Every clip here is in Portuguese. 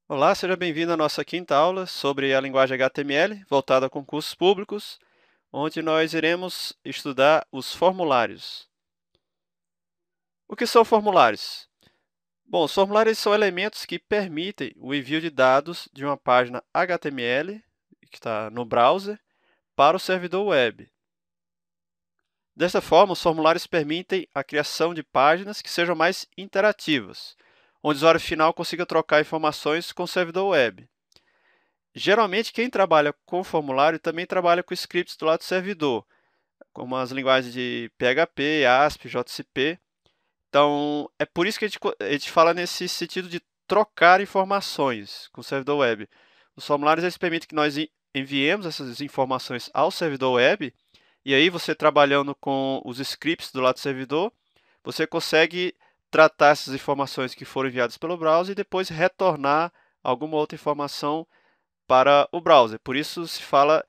Olá, seja bem-vindo à nossa quinta aula sobre a linguagem HTML, voltada a concursos públicos, onde nós iremos estudar os formulários. O que são formulários? Bom, os formulários são elementos que permitem o envio de dados de uma página HTML, que está no browser, para o servidor web. Desta forma, os formulários permitem a criação de páginas que sejam mais interativas, onde o usuário final consiga trocar informações com o servidor web. Geralmente, quem trabalha com formulário também trabalha com scripts do lado do servidor, como as linguagens de PHP, ASP, JCP. Então, é por isso que a gente fala nesse sentido de trocar informações com o servidor web. Os formulários eles permitem que nós enviemos essas informações ao servidor web, e aí você trabalhando com os scripts do lado do servidor, você consegue tratar essas informações que foram enviadas pelo browser e depois retornar alguma outra informação para o browser. Por isso se fala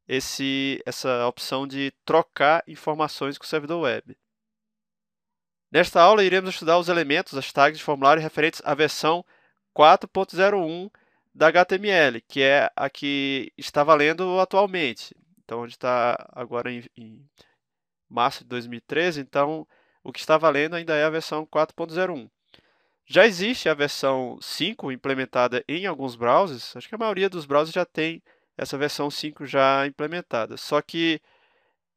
essa opção de trocar informações com o servidor web. Nesta aula, iremos estudar os elementos, as tags de formulário referentes à versão 4.01 da HTML, que é a que está valendo atualmente. Então, a gente está agora em março de 2013, então o que está valendo ainda é a versão 4.01. Já existe a versão 5 implementada em alguns browsers, acho que a maioria dos browsers já tem essa versão 5 já implementada, só que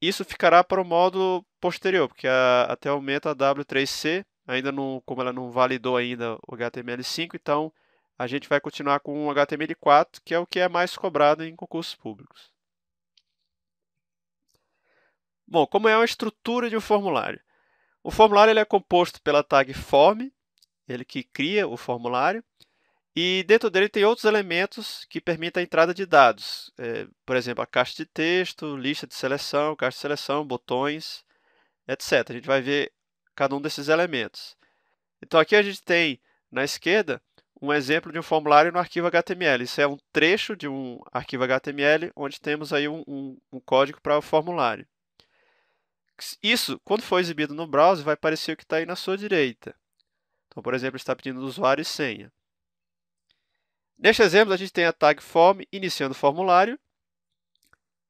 isso ficará para o módulo posterior, porque até o momento a W3C, ainda não, como ela não validou ainda o HTML5, então a gente vai continuar com o HTML4, que é o que é mais cobrado em concursos públicos. Bom, como é a estrutura de um formulário? O formulário ele é composto pela tag form, ele que cria o formulário, e dentro dele tem outros elementos que permitem a entrada de dados. Por exemplo, a caixa de texto, lista de seleção, caixa de seleção, botões, etc. A gente vai ver cada um desses elementos. Então aqui a gente tem na esquerda um exemplo de um formulário no arquivo HTML. Isso é um trecho de um arquivo HTML onde temos aí um código para o formulário. Isso, quando for exibido no browser, vai aparecer o que está aí na sua direita. Então, por exemplo, está pedindo usuário e senha. Neste exemplo, a gente tem a tag form iniciando o formulário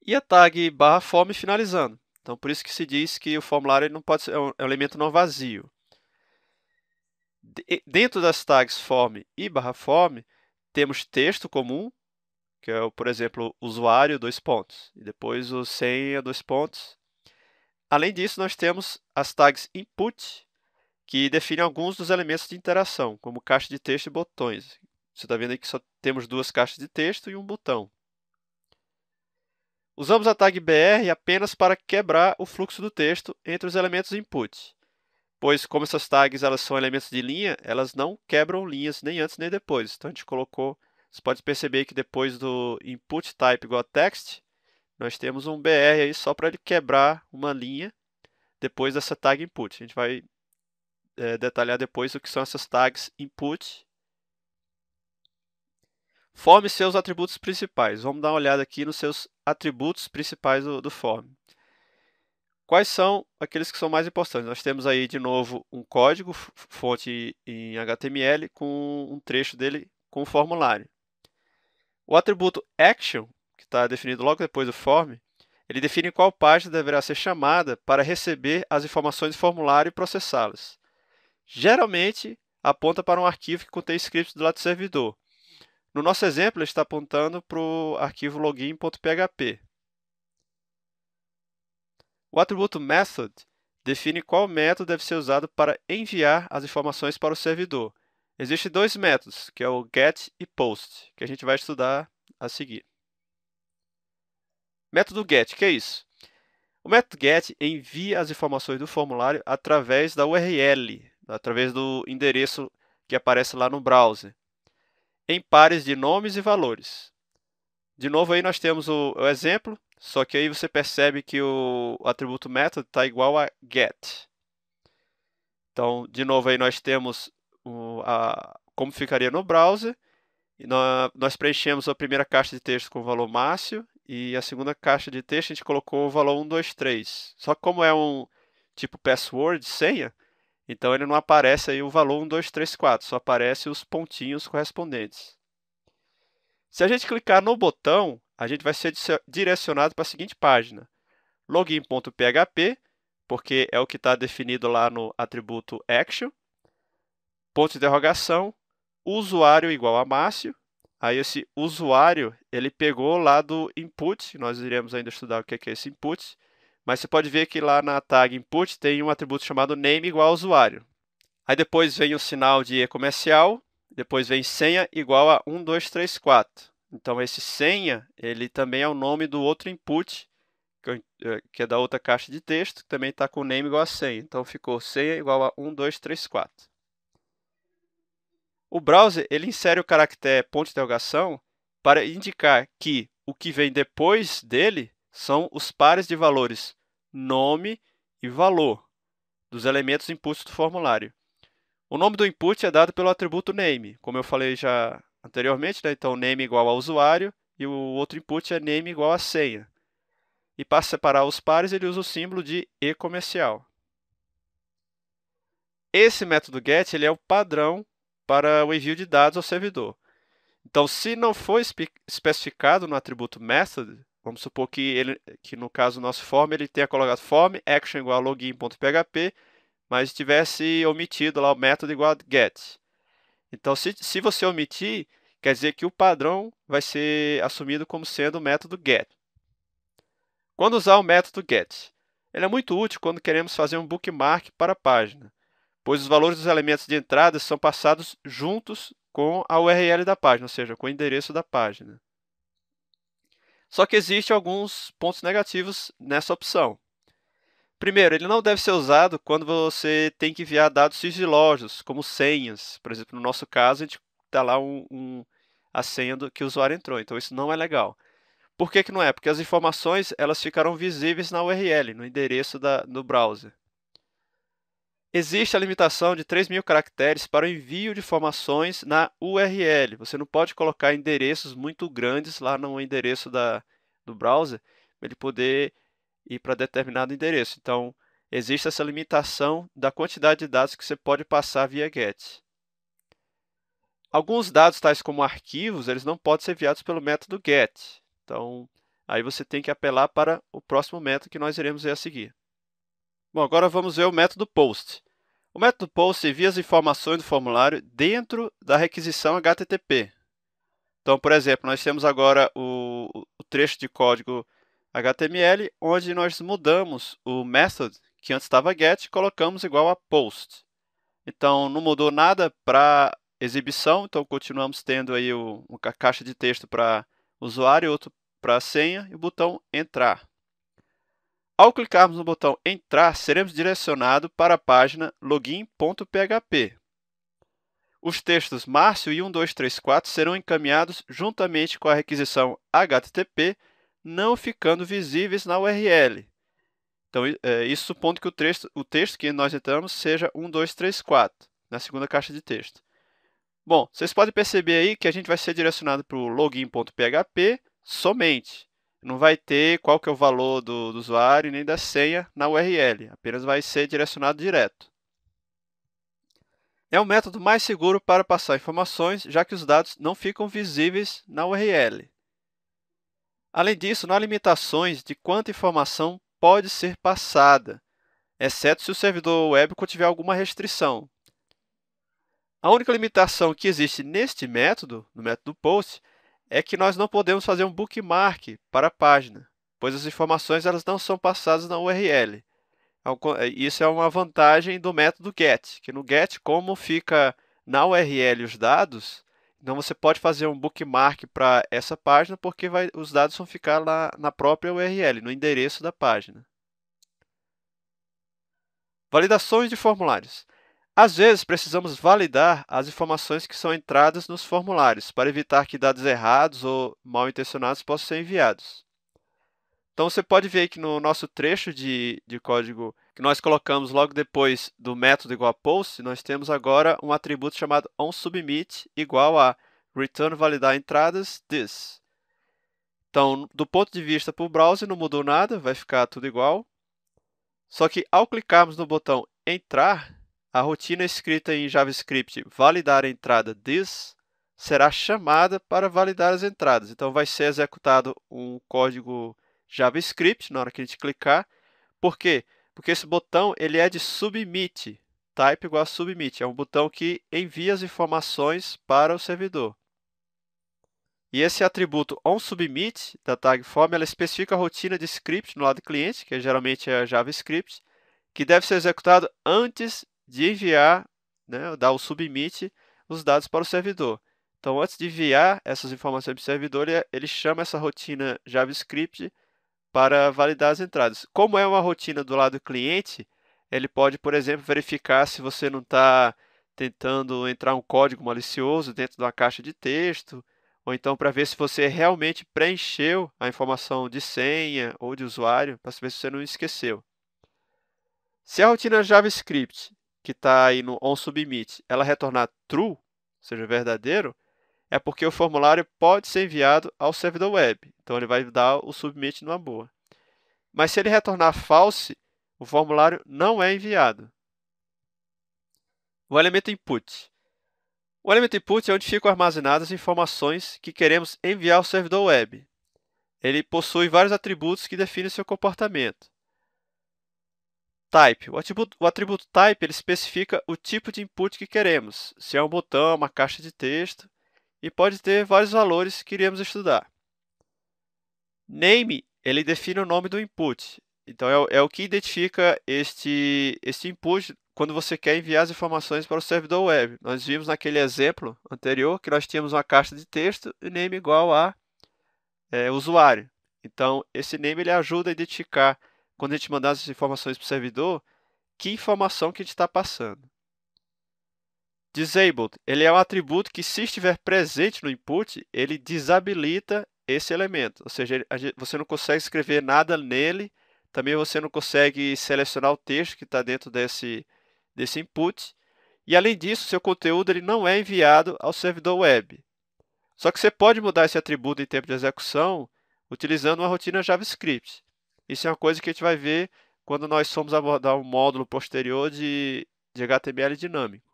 e a tag barra form finalizando. Então, por isso que se diz que o formulário não pode ser, é um elemento não vazio. Dentro das tags form e barra form, temos texto comum, que é, por exemplo, usuário, dois pontos, e depois o senha, dois pontos. Além disso, nós temos as tags input, que definem alguns dos elementos de interação, como caixa de texto e botões. Você está vendo aí que só temos duas caixas de texto e um botão. Usamos a tag br apenas para quebrar o fluxo do texto entre os elementos input, pois como essas tags elas são elementos de linha, elas não quebram linhas nem antes nem depois. Então a gente colocou, você pode perceber que depois do input type igual a text, nós temos um br aí só para ele quebrar uma linha depois dessa tag input. A gente vai detalhar depois o que são essas tags input. Form seus atributos principais. Vamos dar uma olhada aqui nos seus atributos principais do form. Quais são aqueles que são mais importantes? Nós temos aí, de novo, um código, fonte em HTML, com um trecho dele com o formulário. O atributo action, que está definido logo depois do form, ele define qual página deverá ser chamada para receber as informações do formulário e processá-las. Geralmente, aponta para um arquivo que contém scripts do lado do servidor. No nosso exemplo, ele está apontando para o arquivo login.php. O atributo method define qual método deve ser usado para enviar as informações para o servidor. Existem dois métodos, que é o get e post, que a gente vai estudar a seguir. Método get, que é isso? O método get envia as informações do formulário através da URL, através do endereço que aparece lá no browser, em pares de nomes e valores. De novo aí nós temos o exemplo, só que aí você percebe que o atributo method está igual a get. Então, de novo aí nós temos como ficaria no browser. E nós preenchemos a primeira caixa de texto com o valor Márcio e a segunda caixa de texto a gente colocou o valor 123. Só que como é um tipo password, senha, então ele não aparece aí o valor 1234, só aparece os pontinhos correspondentes. Se a gente clicar no botão, a gente vai ser direcionado para a seguinte página: login.php, porque é o que está definido lá no atributo action, ponto de interrogação, usuário igual a Márcio. Aí esse usuário, ele pegou lá do input, nós iremos ainda estudar o que é esse input, mas você pode ver que lá na tag input tem um atributo chamado name igual a usuário. Aí depois vem o sinal de e-comercial, depois vem senha igual a 1234. Então esse senha, ele também é o nome do outro input, que é da outra caixa de texto, que também está com name igual a senha. Então ficou senha igual a 1234. O browser ele insere o caractere ponto de interrogação para indicar que o que vem depois dele são os pares de valores nome e valor dos elementos inputs do formulário. O nome do input é dado pelo atributo name, como eu falei já anteriormente, né? Então name igual a usuário e o outro input é name igual a senha. E para separar os pares ele usa o símbolo de e-comercial. Esse método get ele é o padrão para o envio de dados ao servidor. Então, se não for especificado no atributo method, vamos supor que no caso do nosso form ele tenha colocado form action igual a login.php, mas tivesse omitido lá o método igual a get. Então, se você omitir, quer dizer que o padrão vai ser assumido como sendo o método get. Quando usar o método get? Ele é muito útil quando queremos fazer um bookmark para a página, pois os valores dos elementos de entrada são passados juntos com a URL da página, ou seja, com o endereço da página. Só que existem alguns pontos negativos nessa opção. Primeiro, ele não deve ser usado quando você tem que enviar dados sigilosos, como senhas. Por exemplo, no nosso caso, a gente dá lá a senha que o usuário entrou, então isso não é legal. Por que não é? Porque as informações elas ficarão visíveis na URL, no endereço do browser. Existe a limitação de 3.000 caracteres para o envio de informações na URL. Você não pode colocar endereços muito grandes lá no endereço do browser para ele poder ir para determinado endereço. Então, existe essa limitação da quantidade de dados que você pode passar via GET. Alguns dados, tais como arquivos, eles não podem ser enviados pelo método GET. Então, aí você tem que apelar para o próximo método que nós iremos ver a seguir. Bom, agora vamos ver o método POST. O método POST envia as informações do formulário dentro da requisição HTTP. Então, por exemplo, nós temos agora o trecho de código HTML, onde nós mudamos o method, que antes estava get, e colocamos igual a post. Então, não mudou nada para exibição, então continuamos tendo aí uma caixa de texto para usuário, outro para senha e o botão entrar. Ao clicarmos no botão entrar, seremos direcionados para a página login.php. Os textos Márcio e 1234 serão encaminhados juntamente com a requisição HTTP, não ficando visíveis na URL. Então, isso supondo que o texto que nós entramos seja 1234, na segunda caixa de texto. Bom, vocês podem perceber aí que a gente vai ser direcionado para o login.php somente. Não vai ter qual que é o valor do usuário nem da senha na URL, apenas vai ser direcionado direto. É o método mais seguro para passar informações, já que os dados não ficam visíveis na URL. Além disso, não há limitações de quanta informação pode ser passada, exceto se o servidor web contiver alguma restrição. A única limitação que existe neste método, no método POST, é que nós não podemos fazer um bookmark para a página, pois as informações elas não são passadas na URL. Isso é uma vantagem do método GET, que no GET, como fica na URL os dados, então você pode fazer um bookmark para essa página, porque os dados vão ficar lá na própria URL, no endereço da página. Validações de formulários. Às vezes, precisamos validar as informações que são entradas nos formulários, para evitar que dados errados ou mal intencionados possam ser enviados. Então, você pode ver que no nosso trecho de código que nós colocamos logo depois do método igual a post, nós temos agora um atributo chamado onSubmit igual a return validar entradas this. Então, do ponto de vista para o browser, não mudou nada, vai ficar tudo igual. Só que ao clicarmos no botão entrar, a rotina escrita em JavaScript validar a entrada this será chamada para validar as entradas. Então, vai ser executado um código JavaScript na hora que a gente clicar. Por quê? Porque esse botão ele é de submit, type igual a submit, é um botão que envia as informações para o servidor. E esse atributo onSubmit da tag form, ela especifica a rotina de script no lado cliente, que geralmente é JavaScript, que deve ser executado antes de enviar, né, dar o submit, os dados para o servidor. Então, antes de enviar essas informações para o servidor, ele chama essa rotina JavaScript para validar as entradas. Como é uma rotina do lado cliente, ele pode, por exemplo, verificar se você não está tentando entrar um código malicioso dentro de uma caixa de texto, ou então para ver se você realmente preencheu a informação de senha ou de usuário, para saber se você não esqueceu. Se a rotina JavaScript, que está aí no onSubmit, ela retornar true, ou seja, verdadeiro, é porque o formulário pode ser enviado ao servidor web. Então, ele vai dar o submit numa boa. Mas se ele retornar false, o formulário não é enviado. O elemento input. O elemento input é onde ficam armazenadas as informações que queremos enviar ao servidor web. Ele possui vários atributos que definem seu comportamento. Type. O atributo type ele especifica o tipo de input que queremos, se é um botão, uma caixa de texto, e pode ter vários valores que iremos estudar. Name, ele define o nome do input. Então, é o que identifica este input quando você quer enviar as informações para o servidor web. Nós vimos naquele exemplo anterior que nós tínhamos uma caixa de texto e name igual a usuário. Então, esse name ele ajuda a identificar, quando a gente mandar as informações para o servidor, que informação que a gente está passando. Disabled, ele é um atributo que, se estiver presente no input, ele desabilita esse elemento. Ou seja, você não consegue escrever nada nele, também você não consegue selecionar o texto que está dentro desse input. E, além disso, seu conteúdo ele não é enviado ao servidor web. Só que você pode mudar esse atributo em tempo de execução utilizando uma rotina JavaScript. Isso é uma coisa que a gente vai ver quando nós formos abordar um módulo posterior de HTML dinâmico.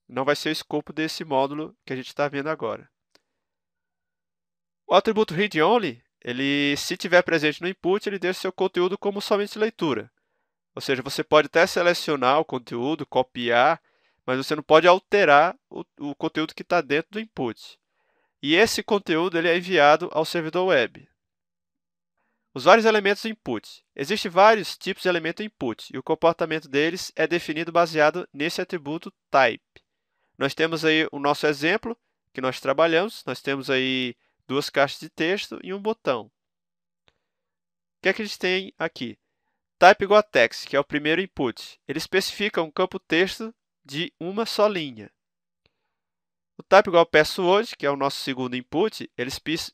Não vai ser o escopo desse módulo que a gente está vendo agora. O atributo read-only, se tiver presente no input, ele deixa seu conteúdo como somente leitura. Ou seja, você pode até selecionar o conteúdo, copiar, mas você não pode alterar o conteúdo que está dentro do input. E esse conteúdo ele é enviado ao servidor web. Os vários elementos input. Existem vários tipos de elemento input, e o comportamento deles é definido baseado nesse atributo type. Nós temos aí o nosso exemplo que nós trabalhamos. Nós temos aí duas caixas de texto e um botão. O que é que a gente tem aqui? Type igual a text, que é o primeiro input. Ele especifica um campo texto de uma só linha. O type igual a password, que é o nosso segundo input, ele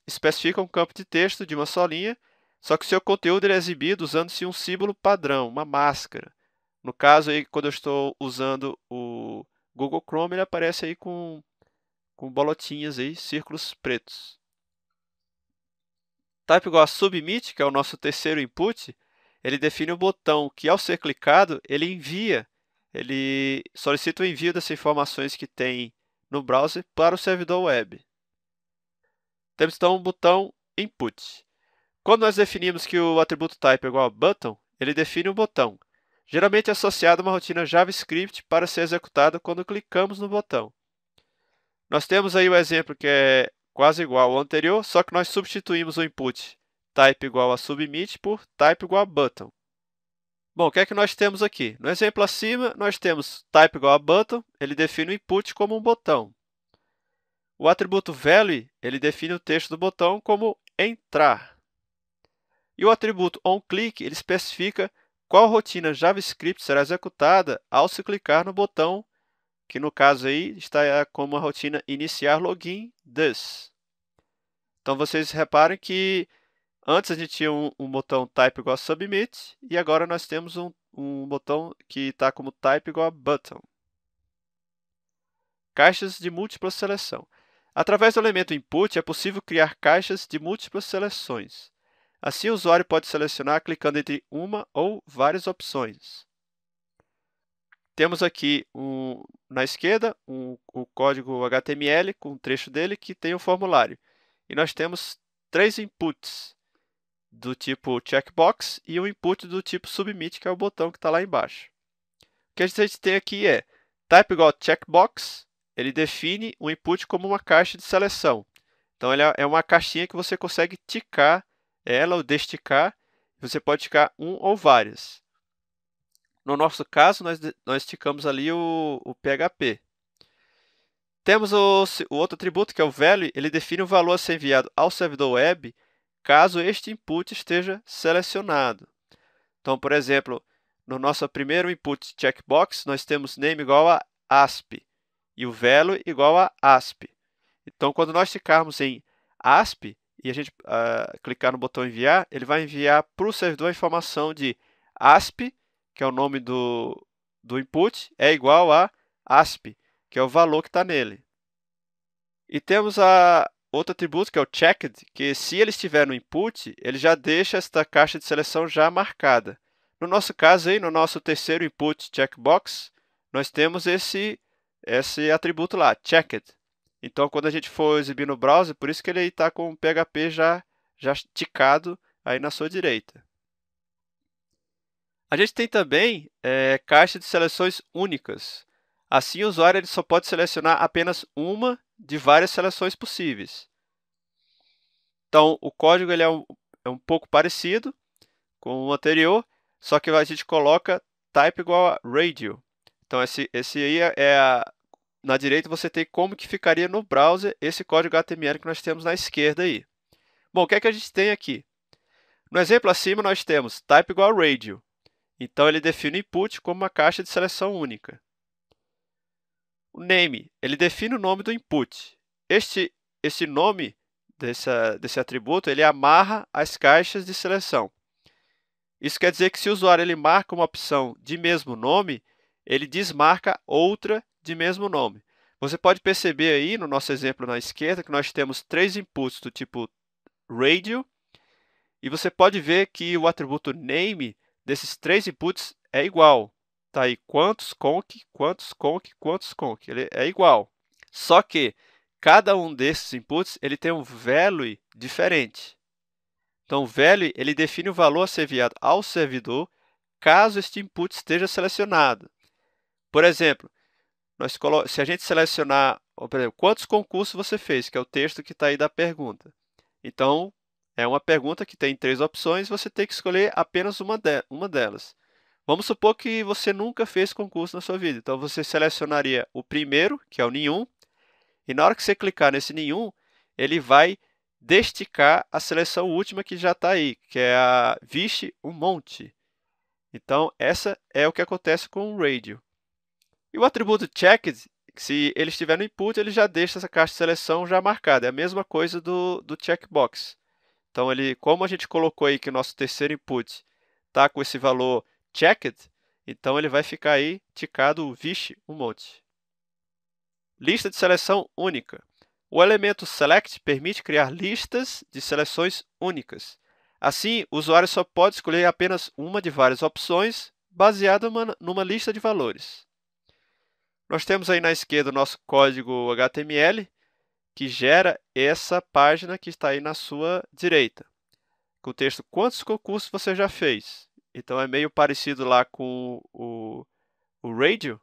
especifica um campo de texto de uma só linha, só que o seu conteúdo ele é exibido usando-se um símbolo padrão, uma máscara. No caso, aí, quando eu estou usando o Google Chrome, ele aparece aí com bolotinhas aí, círculos pretos. Type igual a submit, que é o nosso terceiro input, ele define o botão que, ao ser clicado, ele solicita o envio dessas informações que tem no browser para o servidor web. Temos então o botão input. Quando nós definimos que o atributo type é igual a button, ele define um botão, geralmente associado a uma rotina JavaScript para ser executada quando clicamos no botão. Nós temos aí o exemplo que é quase igual ao anterior, só que nós substituímos o input type igual a submit por type igual a button. Bom, o que é que nós temos aqui? No exemplo acima, nós temos type igual a button, ele define o input como um botão. O atributo value, ele define o texto do botão como entrar. E o atributo onClick, ele especifica qual rotina JavaScript será executada ao se clicar no botão, que no caso aí está como a rotina iniciar login this. Então vocês reparem que antes a gente tinha um botão type igual a submit e agora nós temos um botão que está como type igual a button. Caixas de múltipla seleção. Através do elemento input é possível criar caixas de múltiplas seleções. Assim, o usuário pode selecionar clicando entre uma ou várias opções. Temos aqui na esquerda o código HTML com um trecho dele que tem um formulário. E nós temos 3 inputs do tipo checkbox e um input do tipo submit, que é o botão que está lá embaixo. O que a gente tem aqui é type igual checkbox, ele define o input como uma caixa de seleção. Então, ele é uma caixinha que você consegue ticar ela ou desticar. Você pode ticar um ou várias. No nosso caso, nós ticamos ali o PHP. Temos o outro atributo, que é o value. Ele define o valor a ser enviado ao servidor web caso este input esteja selecionado. Então, por exemplo, no nosso primeiro input checkbox, nós temos name igual a ASP e o value igual a ASP. Então, quando nós ticarmos em ASP e a gente clicar no botão enviar, ele vai enviar para o servidor a informação de ASP, que é o nome do input, é igual a ASP, que é o valor que está nele. E temos outro atributo, que é o checked, que se ele estiver no input, ele já deixa esta caixa de seleção já marcada. No nosso caso, aí, no nosso terceiro input checkbox, nós temos esse atributo lá, checked. Então, quando a gente for exibir no browser, por isso que ele está com o PHP já ticado aí na sua direita. A gente tem também caixa de seleções únicas. Assim, o usuário ele só pode selecionar apenas uma de várias seleções possíveis. Então, o código ele é um pouco parecido com o anterior, só que a gente coloca type igual a radio. Então, esse aí na direita você tem como que ficaria no browser esse código HTML que nós temos na esquerda aí. Bom, o que é que a gente tem aqui? No exemplo acima, nós temos type igual a radio. Então, ele define o input como uma caixa de seleção única. O name, ele define o nome do input. Esse nome desse atributo, ele amarra as caixas de seleção. Isso quer dizer que se o usuário ele marca uma opção de mesmo nome, ele desmarca outra de mesmo nome. Você pode perceber aí, no nosso exemplo na esquerda, que nós temos 3 inputs do tipo radio, e você pode ver que o atributo name desses 3 inputs é igual. Está aí quantos conc, quantos conc, quantos conc. Ele é igual. Só que cada um desses inputs ele tem um value diferente. Então, o value ele define o valor a ser enviado ao servidor caso este input esteja selecionado. Por exemplo, se a gente selecionar, por exemplo, quantos concursos você fez, que é o texto que está aí da pergunta. Então, é uma pergunta que tem 3 opções, você tem que escolher apenas uma delas. Vamos supor que você nunca fez concurso na sua vida. Então, você selecionaria o primeiro, que é o nenhum, e na hora que você clicar nesse nenhum, ele vai desticar a seleção última que já está aí, que é a vixe, um monte. Então, essa é o que acontece com o radio. E o atributo checked, se ele estiver no input, ele já deixa essa caixa de seleção já marcada. É a mesma coisa do checkbox. Então, como a gente colocou aí que o nosso terceiro input está com esse valor checked, então ele vai ficar aí ticado vixe, um monte. Lista de seleção única. O elemento select permite criar listas de seleções únicas. Assim, o usuário só pode escolher apenas uma de várias opções, baseada numa lista de valores. Nós temos aí na esquerda o nosso código HTML, que gera essa página que está aí na sua direita, com o texto quantos concursos você já fez. Então, é meio parecido lá com o radio.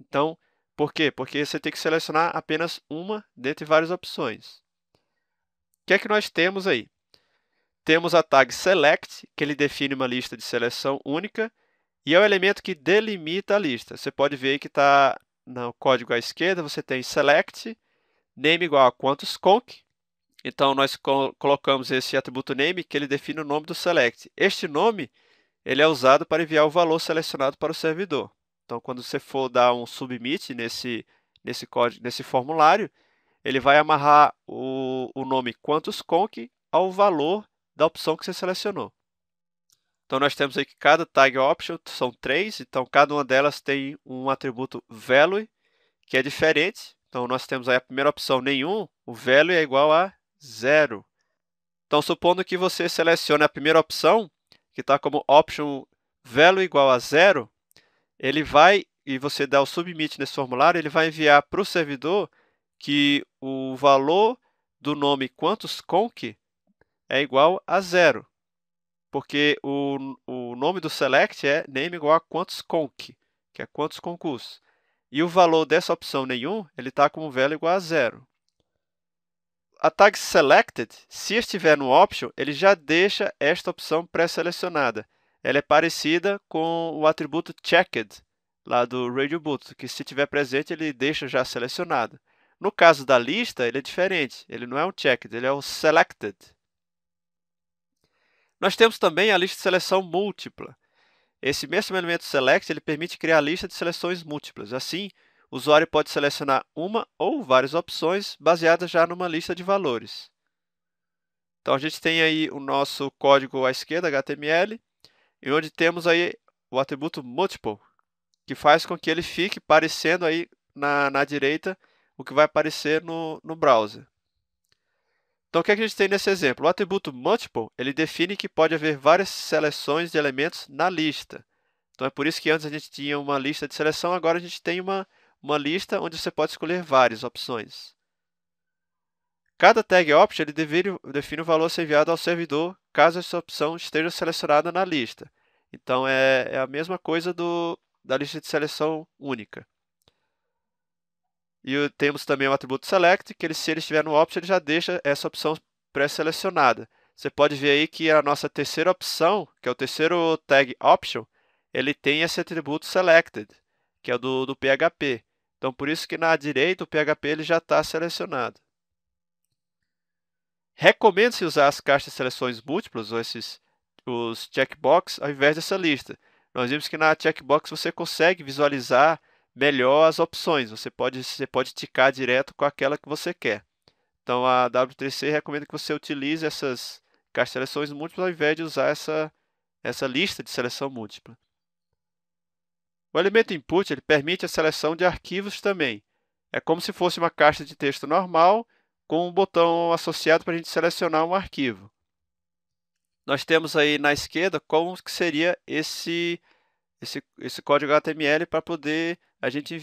Então, por quê? Porque você tem que selecionar apenas uma dentre várias opções. O que é que nós temos aí? Temos a tag select, que ele define uma lista de seleção única, e é o elemento que delimita a lista. Você pode ver que está no código à esquerda, você tem select, name igual a quantos conc. Então, nós colocamos esse atributo name, que ele define o nome do select. Este nome ele é usado para enviar o valor selecionado para o servidor. Então, quando você for dar um submit nesse código, nesse formulário, ele vai amarrar o nome quantos conc ao valor da opção que você selecionou. Então, nós temos aí que cada tag option são 3, então cada uma delas tem um atributo value, que é diferente. Então, nós temos aí a primeira opção nenhum, o value é igual a 0. Então, supondo que você selecione a primeira opção, que está como option value igual a 0, ele vai e você dá o submit nesse formulário, ele vai enviar para o servidor que o valor do nome quantos_conc é igual a 0, porque o nome do select é name igual a quantos_conc, que é quantos concursos. E o valor dessa opção nenhum, ele está com value igual a 0. A tag selected, se estiver no option, ele já deixa esta opção pré-selecionada. Ela é parecida com o atributo checked, lá do RadioBoot, que se estiver presente, ele deixa já selecionado. No caso da lista, ele é diferente. Ele não é um checked, ele é o selected. Nós temos também a lista de seleção múltipla. Esse mesmo elemento select, ele permite criar a lista de seleções múltiplas. Assim, o usuário pode selecionar uma ou várias opções baseadas já numa lista de valores. Então, a gente tem aí o nosso código à esquerda, HTML, e onde temos aí o atributo multiple, que faz com que ele fique parecendo aí na direita o que vai aparecer no browser. Então, o que a gente tem nesse exemplo? O atributo multiple, ele define que pode haver várias seleções de elementos na lista. Então, é por isso que antes a gente tinha uma lista de seleção, agora a gente tem uma lista onde você pode escolher várias opções. Cada tag option ele define o valor a ser enviado ao servidor, caso essa opção esteja selecionada na lista. Então, é a mesma coisa da lista de seleção única. E temos também o atributo select, que se ele estiver no option, ele já deixa essa opção pré-selecionada. Você pode ver aí que a nossa terceira opção, que é o terceiro tag option, ele tem esse atributo selected, que é o do PHP. Então, por isso que na direita o PHP ele já está selecionado. Recomenda-se usar as caixas de seleções múltiplas, ou os checkbox, ao invés dessa lista. Nós vimos que na checkbox você consegue visualizar melhor as opções. Você pode ticar direto com aquela que você quer. Então, a W3C recomenda que você utilize essas caixas de seleções múltiplas ao invés de usar essa lista de seleção múltipla. O elemento input ele permite a seleção de arquivos também. É como se fosse uma caixa de texto normal, com um botão associado para a gente selecionar um arquivo. Nós temos aí na esquerda como que seria esse código HTML para poder a gente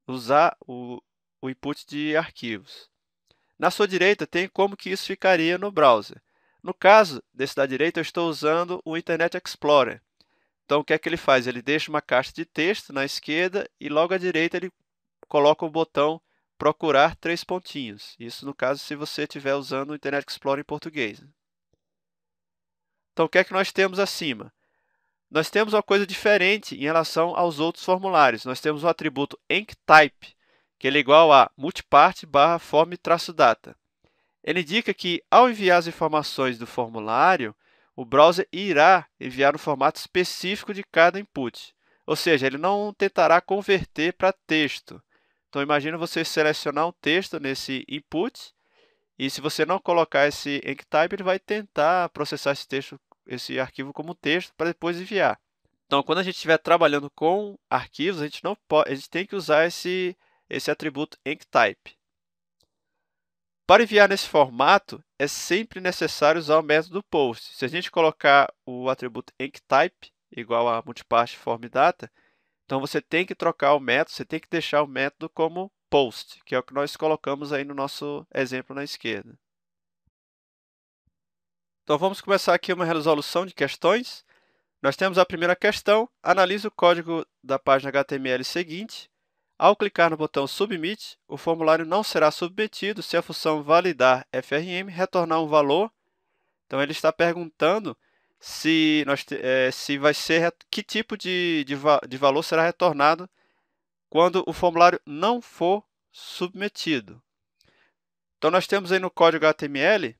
usar o input de arquivos. Na sua direita tem como que isso ficaria no browser. No caso desse da direita, eu estou usando o Internet Explorer. Então, o que é que ele faz? Ele deixa uma caixa de texto na esquerda e logo à direita ele coloca o botão procurar 3 pontinhos. Isso no caso se você estiver usando o Internet Explorer em português. Então, o que é que nós temos acima? Nós temos uma coisa diferente em relação aos outros formulários. Nós temos o atributo enctype, que ele é igual a multipart/form-data. Ele indica que, ao enviar as informações do formulário, o browser irá enviar um formato específico de cada input. Ou seja, ele não tentará converter para texto. Então, imagina você selecionar um texto nesse input, e se você não colocar esse enctype, ele vai tentar processar esse arquivo como texto para depois enviar. Então, quando a gente estiver trabalhando com arquivos, a gente tem que usar esse atributo enctype. Para enviar nesse formato, é sempre necessário usar o método post. Se a gente colocar o atributo enctype igual a multipart/form-data, então você tem que trocar o método, você tem que deixar o método como post, que é o que nós colocamos aí no nosso exemplo na esquerda. Então, vamos começar aqui uma resolução de questões. Nós temos a primeira questão. Analise o código da página HTML seguinte. Ao clicar no botão Submit, o formulário não será submetido se a função validar frm retornar um valor. Então, ele está perguntando que tipo de valor será retornado quando o formulário não for submetido. Então, nós temos aí no código HTML,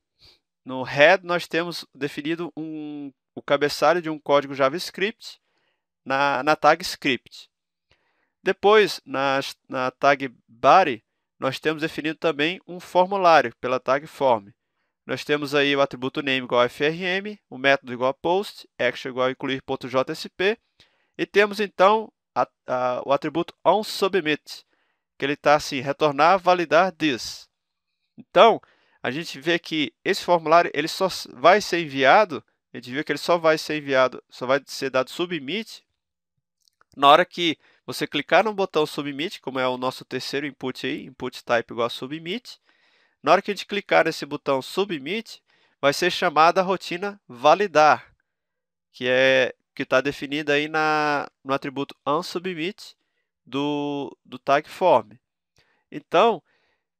no head, nós temos definido o cabeçalho de um código JavaScript na tag script. Depois, na tag body, nós temos definido também um formulário pela tag form. Nós temos aí o atributo name igual a frm, o método igual a post, action igual a incluir.jsp, e temos então o atributo onSubmit, que ele está assim, retornar, validar this. Então, a gente vê que esse formulário ele só vai ser enviado, a gente viu que ele só vai ser enviado, só vai ser dado submit na hora que você clicar no botão Submit, como é o nosso terceiro input aí, input type igual a Submit. Na hora que a gente clicar nesse botão Submit, vai ser chamada a rotina validar, que está definida aí no atributo onSubmit do tag form. Então,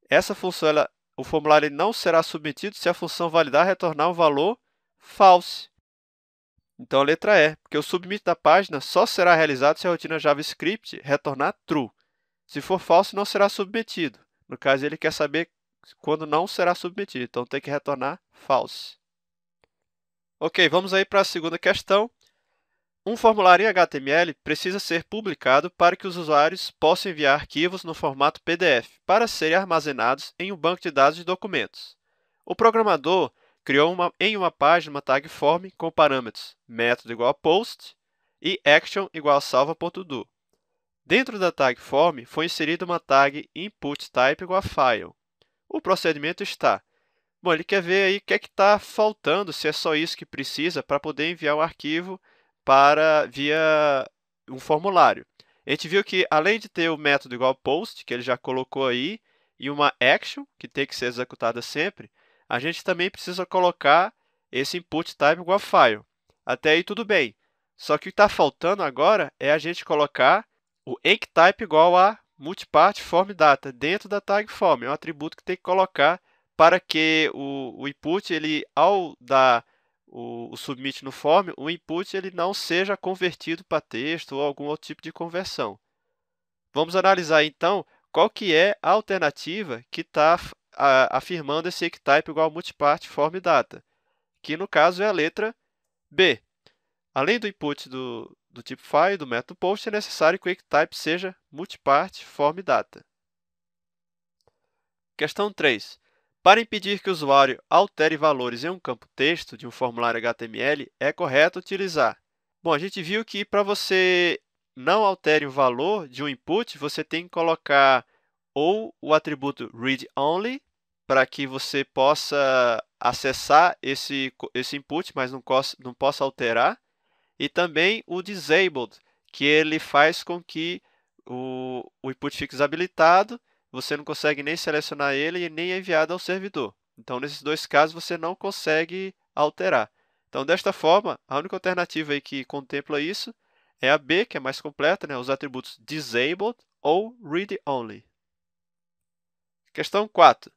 essa função, o formulário não será submetido se a função validar retornar um valor false. Então, a letra E, porque o submit da página só será realizado se a rotina JavaScript retornar true. Se for false, não será submetido. No caso, ele quer saber quando não será submetido, então tem que retornar false. Ok, vamos aí para a segunda questão. Um formulário em HTML precisa ser publicado para que os usuários possam enviar arquivos no formato PDF para serem armazenados em um banco de dados de documentos. O programador criou em uma página uma tag form com parâmetros método igual a post e action igual a salva.do. Dentro da tag form foi inserida uma tag input type igual a file. O procedimento está. Bom, ele quer ver aí o que é que está faltando, se é só isso que precisa para poder enviar um arquivo via um formulário. A gente viu que, além de ter o método igual post, que ele já colocou aí, e uma action, que tem que ser executada sempre, a gente também precisa colocar esse input type igual a file. Até aí tudo bem. Só que o que está faltando agora é a gente colocar o enctype igual a multipart form data dentro da tag form. É um atributo que tem que colocar para que o input, ao dar o submit no form, o input ele não seja convertido para texto ou algum outro tipo de conversão. Vamos analisar então qual que é a alternativa que está afirmando esse enctype igual a multipart form data, que no caso é a letra B. Além do input do tipo file, do método post, é necessário que o enctype seja multipart form data. Questão 3. Para impedir que o usuário altere valores em um campo texto de um formulário HTML, é correto utilizar. Bom, a gente viu que para você não altere o valor de um input, você tem que colocar ou o atributo read-only, para que você possa acessar esse input, mas não possa alterar, e também o disabled, que ele faz com que o input fique desabilitado, você não consegue nem selecionar ele e nem é enviado ao servidor. Então, nesses dois casos, você não consegue alterar. Então, desta forma, a única alternativa aí que contempla isso é a B, que é mais completa, né? Os atributos disabled ou read-only. Questão 4.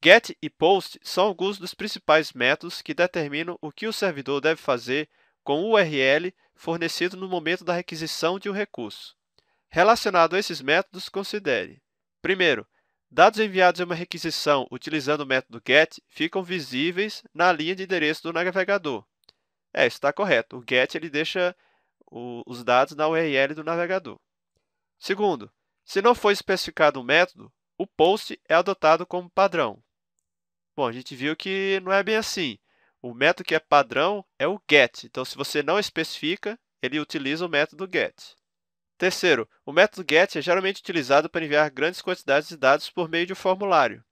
Get e post são alguns dos principais métodos que determinam o que o servidor deve fazer com o URL fornecido no momento da requisição de um recurso. Relacionado a esses métodos, considere. Primeiro, dados enviados em uma requisição utilizando o método get ficam visíveis na linha de endereço do navegador. Isso está correto. O get ele deixa os dados na URL do navegador. Segundo, se não for especificado um método, o post é adotado como padrão. Bom, a gente viu que não é bem assim. O método que é padrão é o get. Então, se você não especifica, ele utiliza o método get. Terceiro, o método get é geralmente utilizado para enviar grandes quantidades de dados por meio de um formulário.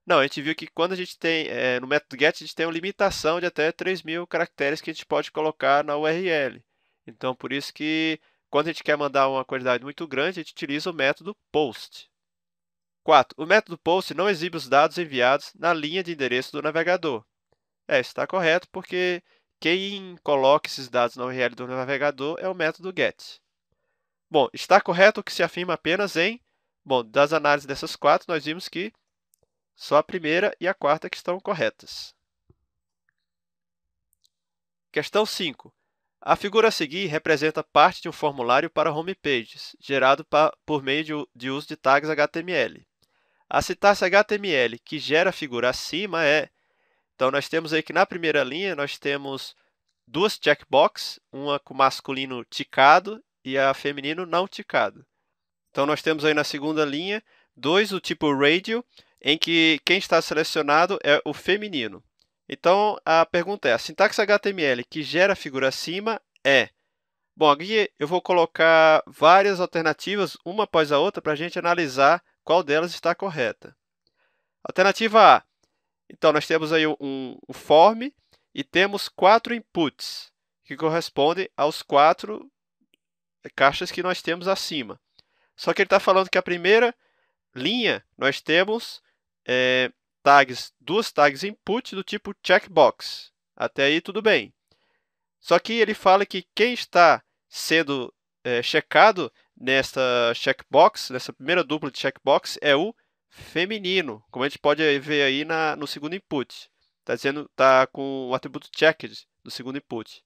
Não, a gente viu que quando a gente tem, no método get, a gente tem uma limitação de até 3.000 caracteres que a gente pode colocar na URL. Então, por isso que quando a gente quer mandar uma quantidade muito grande, a gente utiliza o método post. 4. O método post não exibe os dados enviados na linha de endereço do navegador. Isso está correto, porque quem coloca esses dados na URL do navegador é o método get. Bom, está correto o que se afirma apenas em... Bom, das análises dessas quatro, nós vimos que só a primeira e a quarta que estão corretas. Questão 5. A figura a seguir representa parte de um formulário para homepages, gerado por meio de uso de tags HTML. A sintaxe HTML que gera a figura acima é... Então, nós temos aí que na primeira linha, nós temos duas checkboxes, uma com masculino ticado e a feminino não ticado. Então, nós temos aí na segunda linha, dois do tipo radio, em que quem está selecionado é o feminino. Então, a pergunta é, a sintaxe HTML que gera a figura acima é... Bom, aqui eu vou colocar várias alternativas, uma após a outra, para a gente analisar qual delas está correta. Alternativa A. Então, nós temos aí um form e temos 4 inputs, que correspondem aos 4 caixas que nós temos acima. Só que ele está falando que a primeira linha nós temos duas tags input do tipo checkbox. Até aí tudo bem. Só que ele fala que quem está sendo checado nessa checkbox, nessa primeira dupla de checkbox, é o feminino, como a gente pode ver aí no segundo input. Tá com o atributo checked no segundo input.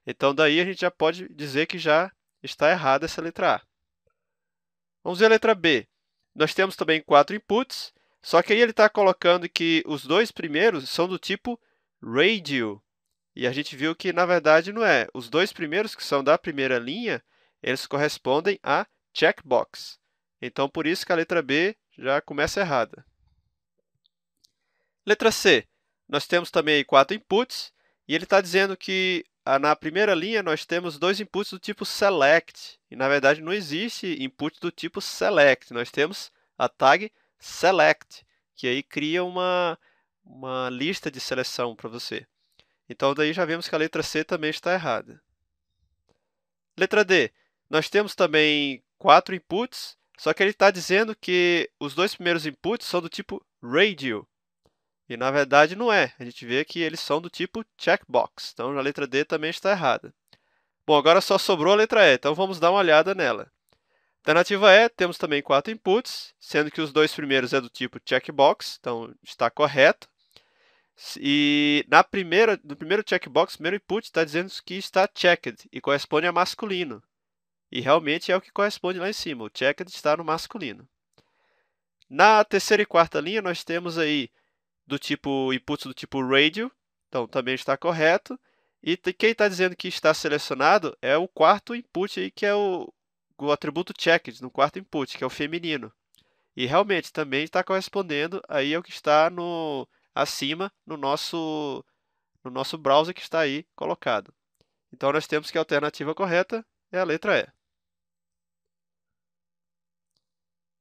Então daí a gente já pode dizer que já está errada essa letra A. Vamos ver a letra B. Nós temos também 4 inputs, só que aí ele está colocando que os dois primeiros são do tipo radio. E a gente viu que, na verdade, não é. Os dois primeiros, que são da primeira linha, eles correspondem a checkbox. Então, por isso que a letra B já começa errada. Letra C. Nós temos também 4 inputs, e ele está dizendo que na primeira linha nós temos 2 inputs do tipo select. E, na verdade, não existe input do tipo select. Nós temos a tag select, que aí cria uma lista de seleção para você. Então, daí já vemos que a letra C também está errada. Letra D. Nós temos também 4 inputs, só que ele está dizendo que os dois primeiros inputs são do tipo radio. E, na verdade, não é. A gente vê que eles são do tipo checkbox. Então, a letra D também está errada. Bom, agora só sobrou a letra E, então vamos dar uma olhada nela. Alternativa E, temos também 4 inputs, sendo que os dois primeiros é do tipo checkbox, então está correto. E no primeiro checkbox, o primeiro input está dizendo que está checked e corresponde a masculino. E realmente é o que corresponde lá em cima, o checked está no masculino. Na terceira e quarta linha, nós temos aí inputs do tipo radio, então também está correto. E quem está dizendo que está selecionado é o quarto input, aí, que é o atributo checked, no quarto input, que é o feminino. E realmente também está correspondendo aí ao que está acima no nosso browser que está aí colocado. Então, nós temos que a alternativa correta é a letra E.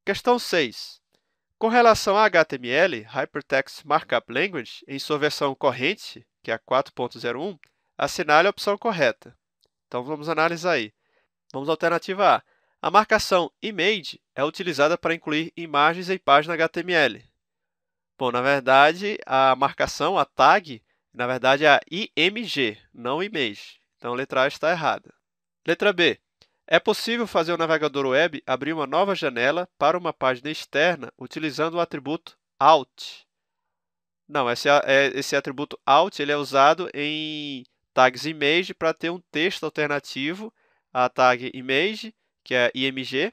Questão 6. Com relação a HTML, Hypertext Markup Language, em sua versão corrente, que é a 4.01, assinale a opção correta. Então, vamos analisar aí. Vamos à alternativa A. A marcação image é utilizada para incluir imagens em página HTML. Bom, na verdade, a marcação, a tag, na verdade é a img, não image. Então, a letra A está errada. Letra B. É possível fazer o navegador web abrir uma nova janela para uma página externa utilizando o atributo alt. Não, esse atributo alt ele é usado em tags image para ter um texto alternativo à tag image, que é img.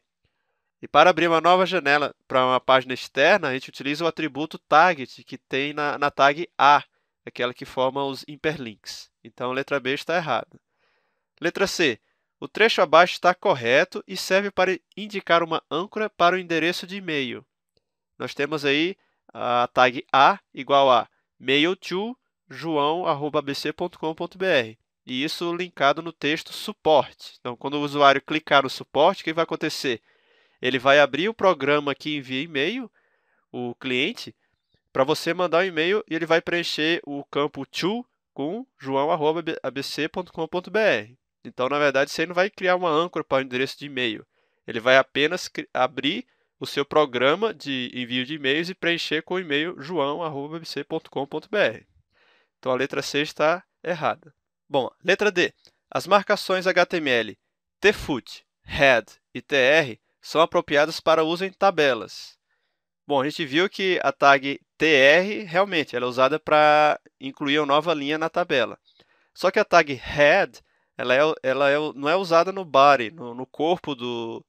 E para abrir uma nova janela para uma página externa, a gente utiliza o atributo target, que tem na tag A, aquela que forma os hiperlinks. Então, a letra B está errada. Letra C. O trecho abaixo está correto e serve para indicar uma âncora para o endereço de e-mail. Nós temos aí a tag A igual a mail to joão@abc.com.br. E isso linkado no texto suporte. Então, quando o usuário clicar no suporte, o que vai acontecer? Ele vai abrir o programa que envia e-mail, o cliente, para você mandar um e-mail e ele vai preencher o campo to com joão@abc.com.br. Então, na verdade, você não vai criar uma âncora para o endereço de e-mail. Ele vai apenas abrir o seu programa de envio de e-mails e preencher com o e-mail joão@abc.com.br. Então, a letra C está errada. Bom, letra D. As marcações HTML tfoot, head e tr são apropriadas para uso em tabelas. Bom, a gente viu que a tag tr realmente ela é usada para incluir uma nova linha na tabela. Só que a tag head não é usada no body, no corpo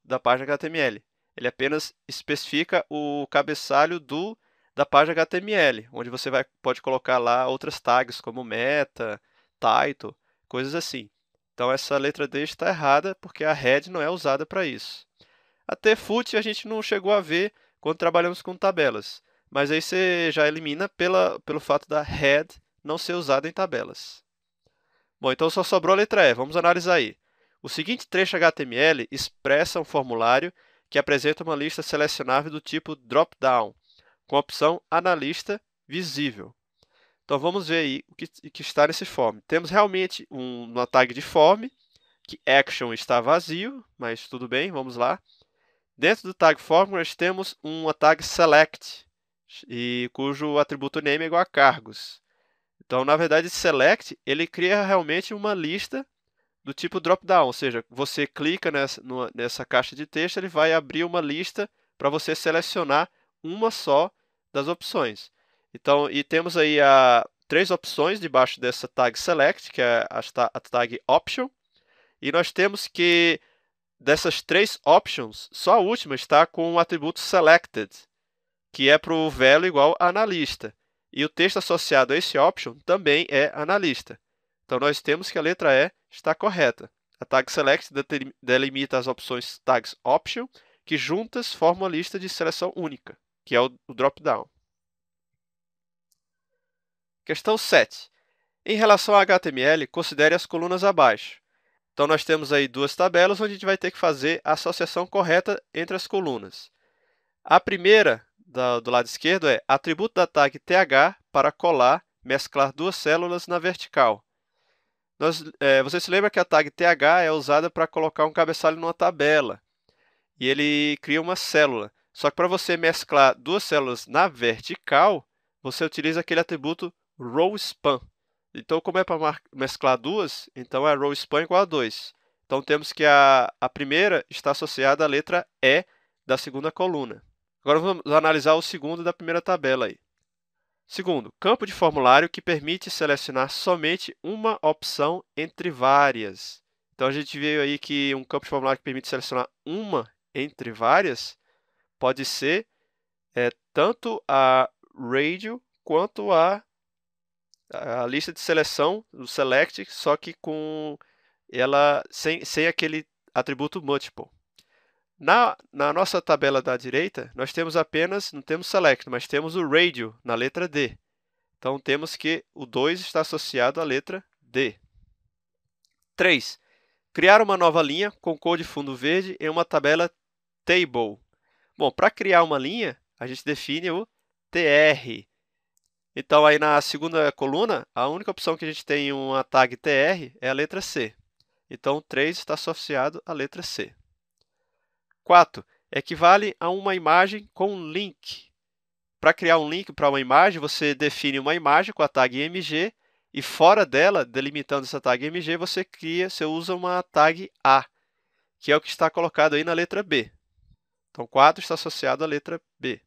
da página HTML. Ele apenas especifica o cabeçalho da página HTML, onde você pode colocar lá outras tags como meta, title, coisas assim. Então, essa letra D está errada porque a head não é usada para isso. A tfoot a gente não chegou a ver quando trabalhamos com tabelas, mas aí você já elimina pelo fato da head não ser usada em tabelas. Bom, então só sobrou a letra E. Vamos analisar aí. O seguinte trecho HTML expressa um formulário que apresenta uma lista selecionável do tipo drop-down, com a opção analista visível. Então, vamos ver aí o que está nesse form. Temos realmente uma tag de form, que action está vazio, mas tudo bem, vamos lá. Dentro do tag formula, nós temos uma tag select, cujo atributo name é igual a cargos. Então, na verdade, select, ele cria realmente uma lista do tipo drop-down, ou seja, você clica nessa caixa de texto, ele vai abrir uma lista para você selecionar uma só das opções. Então, e temos aí três opções debaixo dessa tag select, que é a tag option, e nós temos que dessas três options, só a última está com o atributo selected, que é para o value igual a analista. E o texto associado a esse option também é analista. Então, nós temos que a letra E está correta. A tag select delimita as opções tags option, que juntas formam a lista de seleção única, que é o drop-down. Questão 7. Em relação ao HTML, considere as colunas abaixo. Então, nós temos aí duas tabelas onde a gente vai ter que fazer a associação correta entre as colunas. A primeira, do lado esquerdo, é atributo da tag th para colar, mesclar duas células na vertical. Você se lembra que a tag th é usada para colocar um cabeçalho numa tabela. E ele cria uma célula. Só que para você mesclar duas células na vertical, você utiliza aquele atributo rowSpan. Então, como é para mesclar duas, então é rowSpan igual a 2. Então, temos que a primeira está associada à letra E da segunda coluna. Agora, vamos analisar o segundo da primeira tabela aí. Segundo, campo de formulário que permite selecionar somente uma opção entre várias. Então, a gente viu aí que um campo de formulário que permite selecionar uma entre várias pode ser tanto a radio quanto a lista de seleção, o select, só que com ela sem aquele atributo multiple. Na nossa tabela da direita, nós temos não temos select, mas temos o radio na letra D. Então, temos que o 2 está associado à letra D. 3. Criar uma nova linha com cor de fundo verde em uma tabela table. Bom, para criar uma linha, a gente define o tr. Então, aí na segunda coluna, a única opção que a gente tem em uma tag tr é a letra C. Então, o 3 está associado à letra C. 4. Equivale a uma imagem com um link. Para criar um link para uma imagem, você define uma imagem com a tag img e fora dela, delimitando essa tag img, você usa uma tag A, que é o que está colocado aí na letra B. Então, 4 está associado à letra B.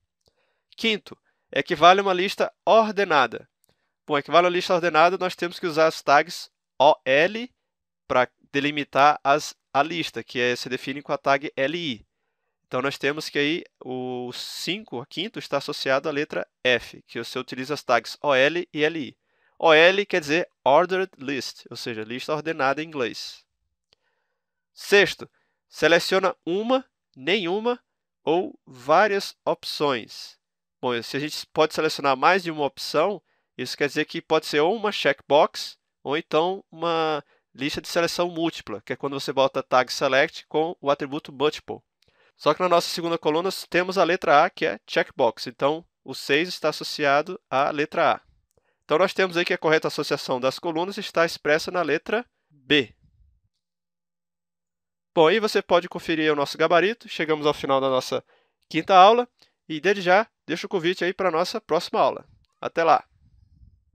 Quinto, equivale a uma lista ordenada. Bom, equivale a uma lista ordenada, nós temos que usar as tags OL para delimitar a lista, que se define com a tag LI. Então, nós temos que aí o 5, a quinto, está associado à letra F, que você utiliza as tags OL e LI. OL quer dizer Ordered List, ou seja, lista ordenada em inglês. Sexto, seleciona uma, nenhuma ou várias opções. Bom, se a gente pode selecionar mais de uma opção, isso quer dizer que pode ser ou uma checkbox ou então uma lista de seleção múltipla, que é quando você bota a tag select com o atributo multiple. Só que na nossa segunda coluna temos a letra A, que é checkbox. Então, o 6 está associado à letra A. Então, nós temos aí que a correta associação das colunas está expressa na letra B. Bom, aí você pode conferir o nosso gabarito. Chegamos ao final da nossa quinta aula. E, desde já, deixo o convite aí para a nossa próxima aula. Até lá!